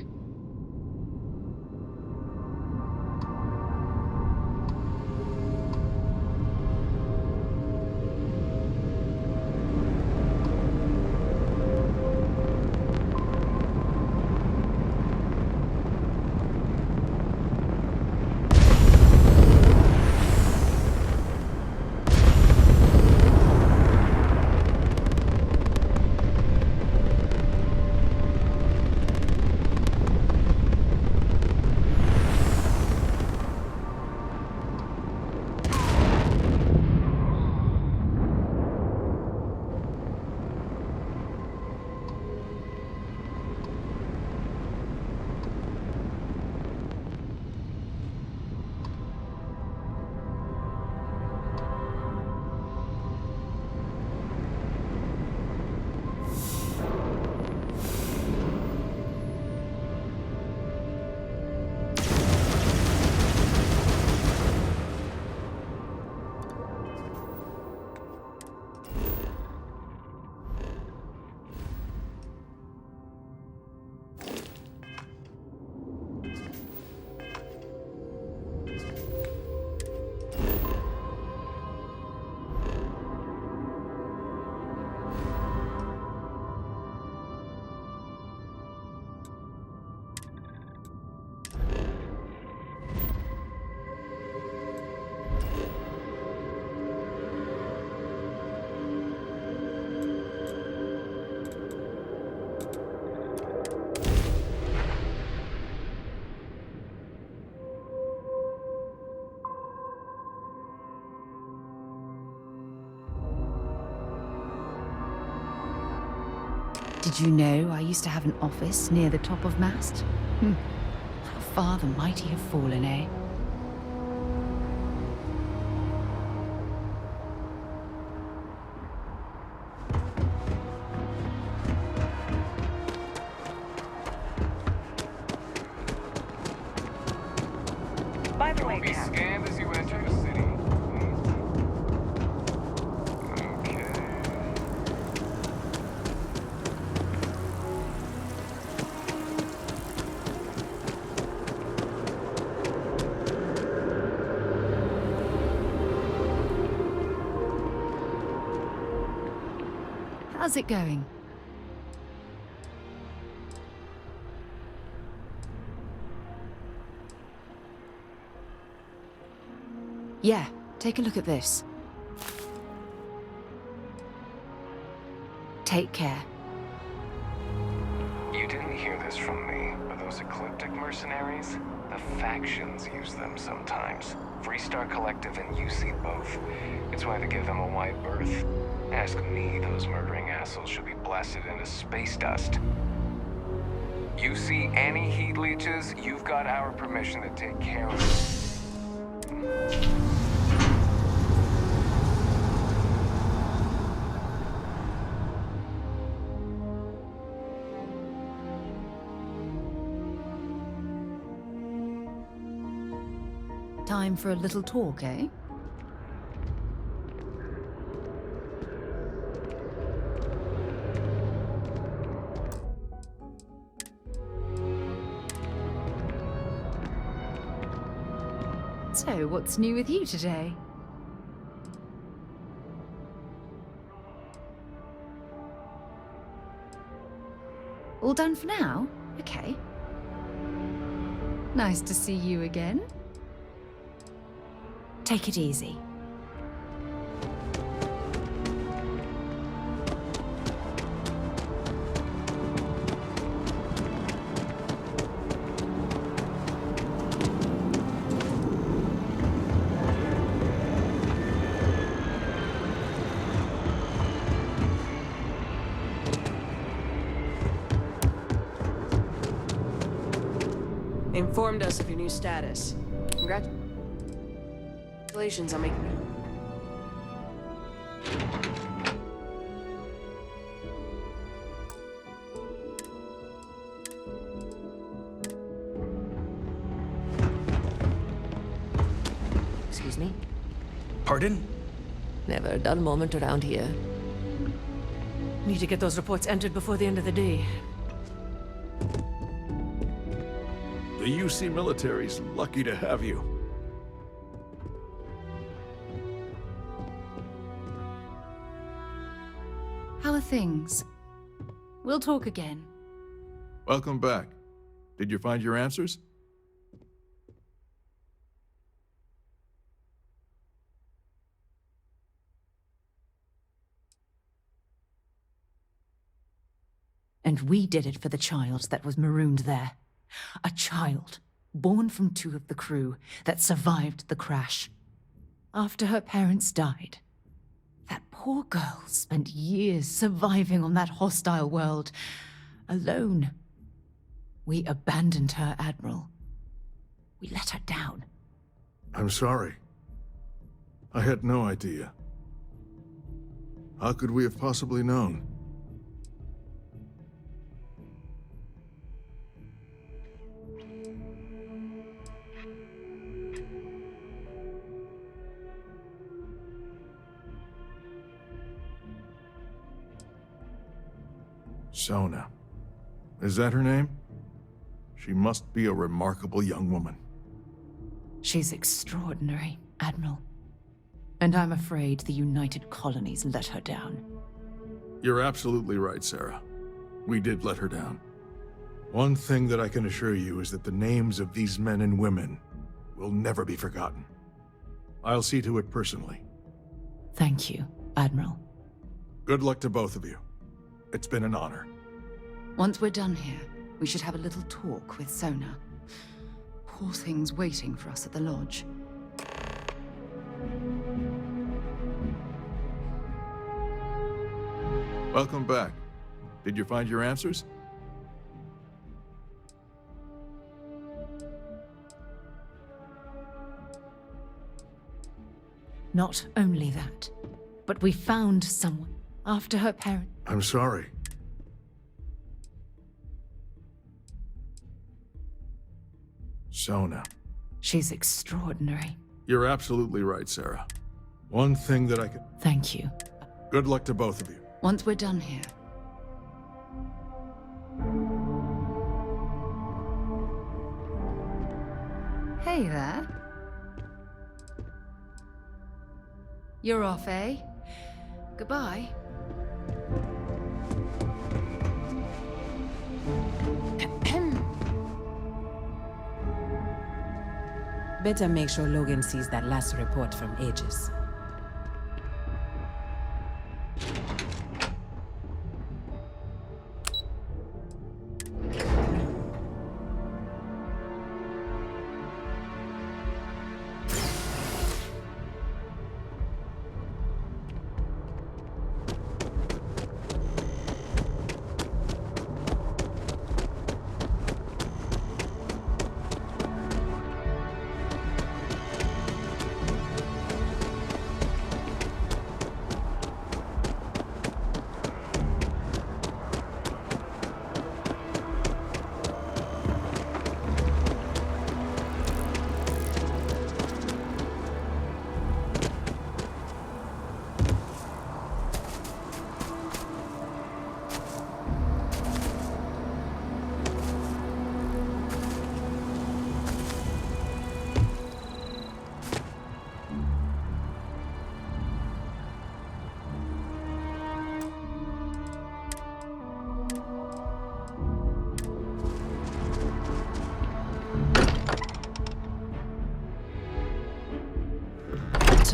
Did you know I used to have an office near the top of Mast? How far the mighty have fallen, eh? By the way, Be scanned as you enter the city. Okay. How's it going? Yeah, take a look at this. Take care. You didn't hear this from me, but those ecliptic mercenaries, the factions use them sometimes. Freestar Collective and UC both. It's why they give them a wide berth. Ask me, those murdering assholes should be blasted into space dust. You see any heat leeches, you've got our permission to take care of them. Time for a little talk, eh? So, what's new with you today? All done for now? Okay. Nice to see you again. Take it easy. They informed us of your new status. Congratulations on making it. Excuse me? Pardon? Never a dull moment around here. Need to get those reports entered before the end of the day. The UC military's lucky to have you. How are things? We'll talk again. Welcome back. Did you find your answers? And we did it for the child that was marooned there. A child, born from two of the crew, that survived the crash. After her parents died, that poor girl spent years surviving on that hostile world, alone. We abandoned her, Admiral. We let her down. I'm sorry. I had no idea. How could we have possibly known? Sona. Is that her name? She must be a remarkable young woman. She's extraordinary, Admiral. And I'm afraid the United Colonies let her down. You're absolutely right, Sarah. We did let her down. One thing that I can assure you is that the names of these men and women will never be forgotten. I'll see to it personally. Thank you, Admiral. Good luck to both of you. It's been an honor. Once we're done here, we should have a little talk with Sona. Poor thing's waiting for us at the lodge. Welcome back. Did you find your answers? Not only that, but we found someone after her parents. I'm sorry. Sona. She's extraordinary. You're absolutely right, Sarah. One thing that I can... Thank you. Good luck to both of you. Once we're done here. Hey there. You're off, eh? Goodbye. Better make sure Logan sees that last report from Aegis.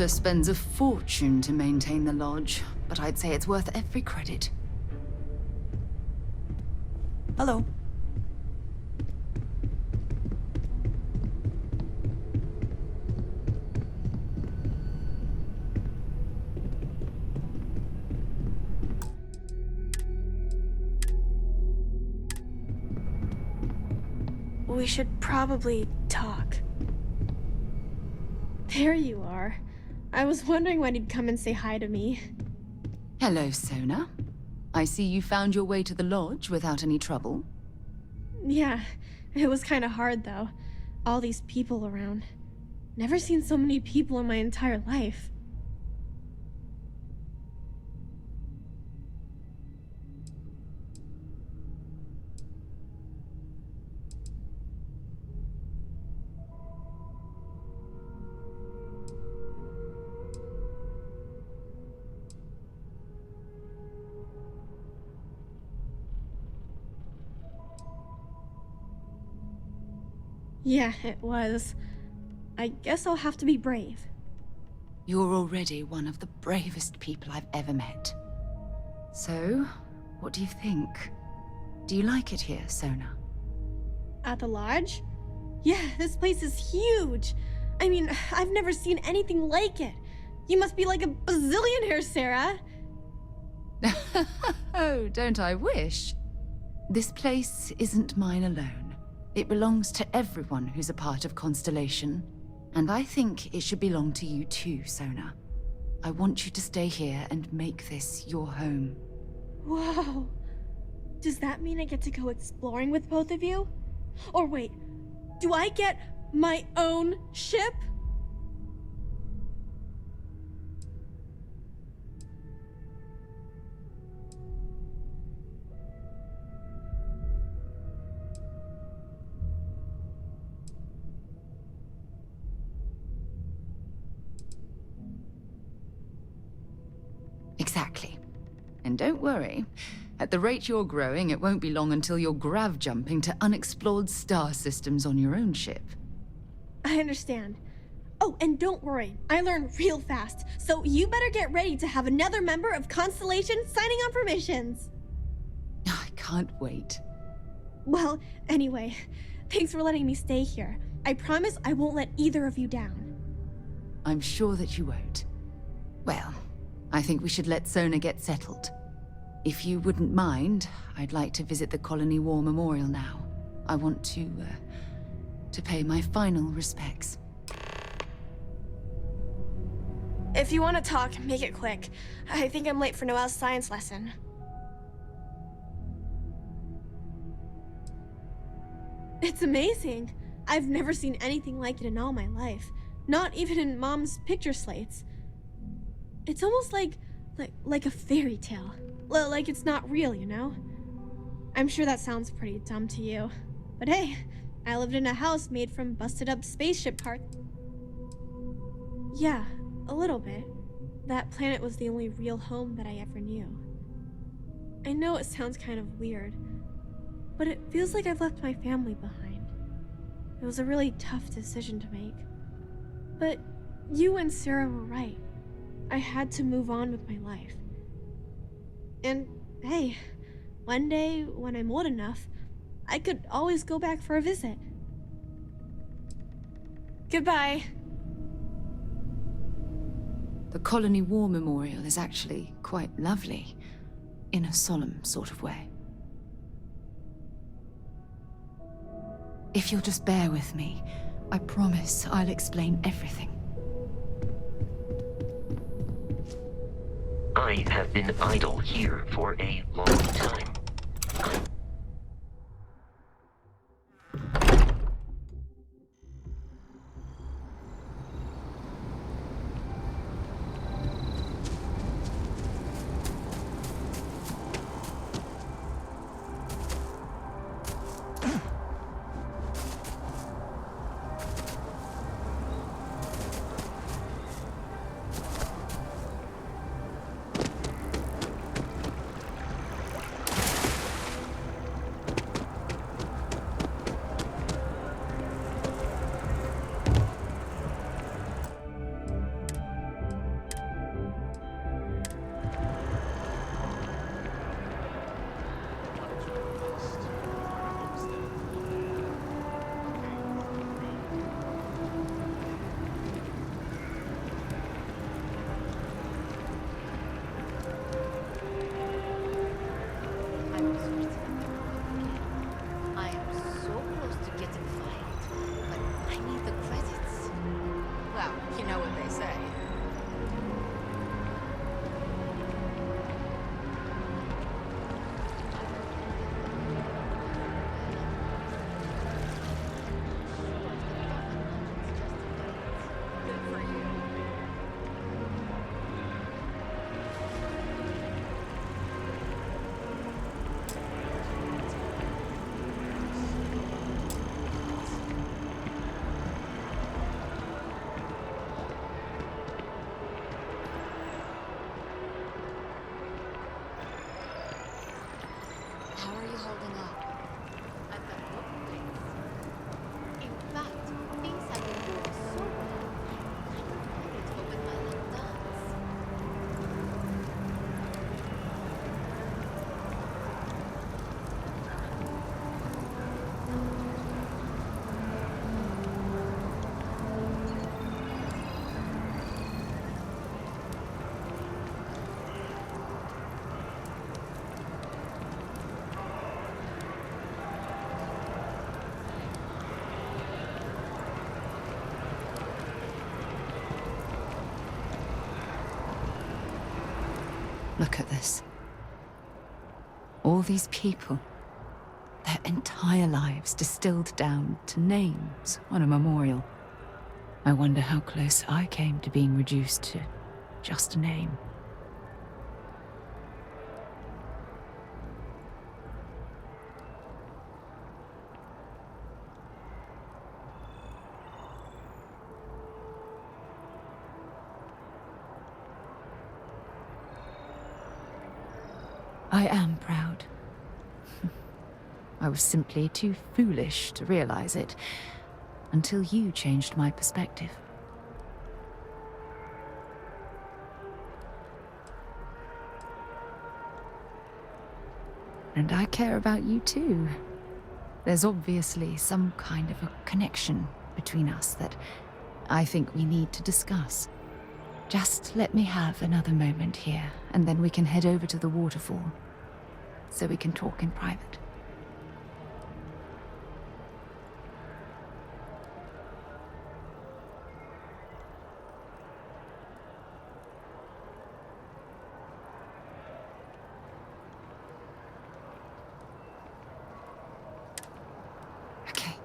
Spends a fortune to maintain the lodge, but I'd say it's worth every credit. Hello. We should probably talk. There you are. I was wondering when you'd come and say hi to me. Hello, Sona. I see you found your way to the lodge without any trouble. Yeah, it was kind of hard though. All these people around. Never seen so many people in my entire life. Yeah, it was. I guess I'll have to be brave. You're already one of the bravest people I've ever met. So, what do you think? Do you like it here, Sona? At the lodge? Yeah, this place is huge. I mean, I've never seen anything like it. You must be like a bazillionaire, Sarah. Oh, don't I wish? This place isn't mine alone. It belongs to everyone who's a part of Constellation. And I think it should belong to you too, Sona. I want you to stay here and make this your home. Wow. Does that mean I get to go exploring with both of you? Or wait, do I get my own ship? Exactly. And don't worry. At the rate you're growing, it won't be long until you're grav jumping to unexplored star systems on your own ship. I understand. Oh, and don't worry, I learn real fast, so you better get ready to have another member of Constellation signing on for missions. I can't wait. Well, anyway, thanks for letting me stay here. I promise I won't let either of you down. I'm sure that you won't. Well, I think we should let Sona get settled. If you wouldn't mind, I'd like to visit the Colony War Memorial now. I want to pay my final respects. If you want to talk, make it quick. I think I'm late for Noelle's science lesson. It's amazing. I've never seen anything like it in all my life. Not even in Mom's picture slates. It's almost like a fairy tale. Like it's not real, you know? I'm sure that sounds pretty dumb to you. But hey, I lived in a house made from busted up spaceship parts. Yeah, a little bit. That planet was the only real home that I ever knew. I know it sounds kind of weird, but it feels like I've left my family behind. It was a really tough decision to make. But you and Sarah were right. I had to move on with my life. And hey, one day when I'm old enough, I could always go back for a visit. Goodbye. The Colony War Memorial is actually quite lovely, in a solemn sort of way. If you'll just bear with me, I promise I'll explain everything. I have been idle here for a long time. Look at this. All these people, their entire lives distilled down to names on a memorial. I wonder how close I came to being reduced to just a name. I am proud. I was simply too foolish to realize it until you changed my perspective. And I care about you too. There's obviously some kind of a connection between us that I think we need to discuss. Just let me have another moment here, and then we can head over to the waterfall. so we can talk in private. Okay.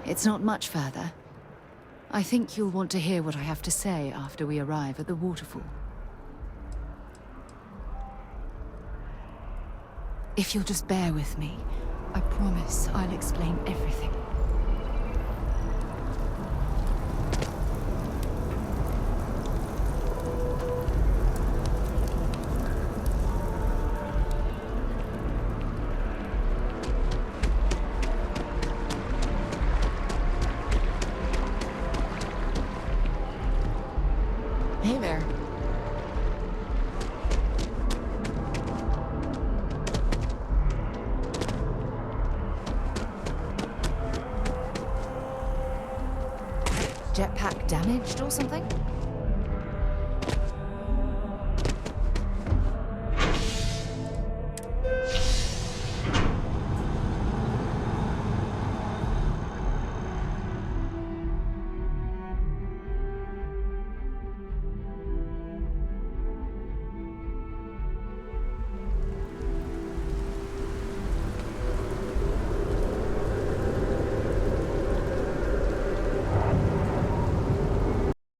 It's not much further. I think you'll want to hear what I have to say after we arrive at the waterfall. If you'll just bear with me, I promise I'll explain everything. Hey there. Jetpack damaged or something?